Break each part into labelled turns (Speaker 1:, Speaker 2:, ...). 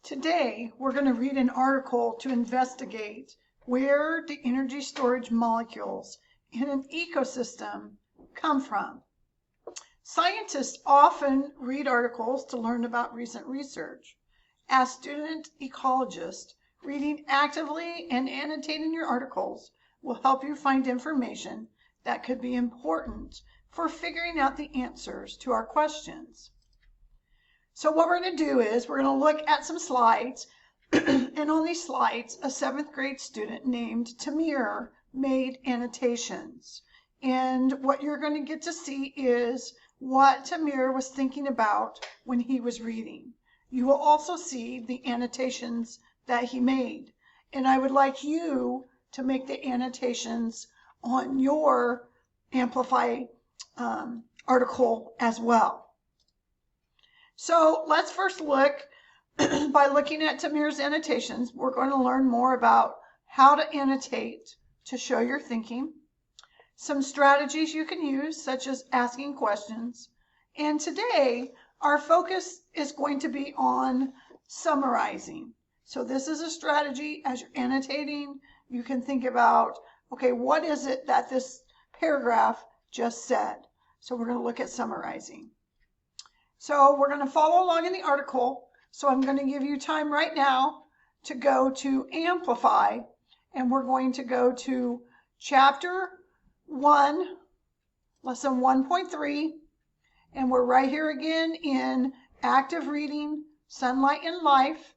Speaker 1: Today, we're going to read an article to investigate where the energy storage molecules in an ecosystem come from. Scientists often read articles to learn about recent research. As student ecologists, reading actively and annotating your articles will help you find information that could be important for figuring out the answers to our questions. So what we're going to do is we're going to look at some slides, and on these slides, a 7th grade student named Tamir made annotations. And what you're going to get to see is what Tamir was thinking about when he was reading. You will also see the annotations that he made. And I would like you to make the annotations on your Amplify article as well. So let's first look, by looking at Tamir's annotations, we're going to learn more about how to annotate to show your thinking, some strategies you can use, such as asking questions, and today our focus is going to be on summarizing. So this is a strategy as you're annotating. You can think about, okay, what is it that this paragraph just said? So we're going to look at summarizing. So we're going to follow along in the article. So I'm going to give you time right now to go to Amplify, and we're going to go to Chapter 1, Lesson 1.3, and we're right here again in Active Reading, Sunlight and Life.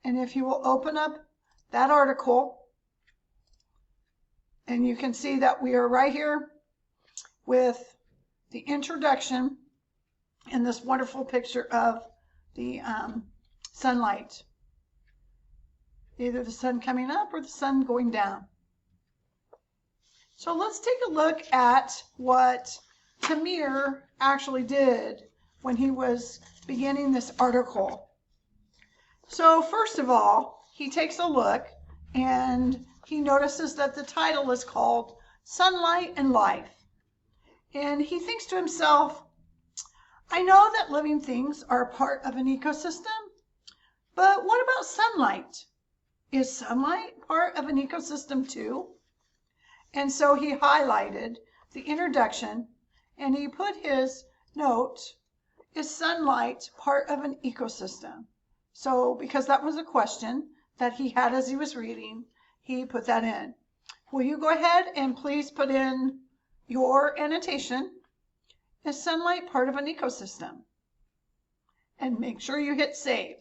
Speaker 1: And if you will open up that article, and you can see that we are right here with the introduction and this wonderful picture of the sunlight, either the sun coming up or the sun going down. So let's take a look at what Tamir actually did when he was beginning this article. So first of all, he takes a look and he notices that the title is called Sunlight and Life. And he thinks to himself, I know that living things are a part of an ecosystem, but what about sunlight? Is sunlight part of an ecosystem too? And so he highlighted the introduction and he put his note, is sunlight part of an ecosystem? So because that was a question that he had as he was reading, he put that in. Will you go ahead and please put in your annotation? Is sunlight part of an ecosystem? And make sure you hit save.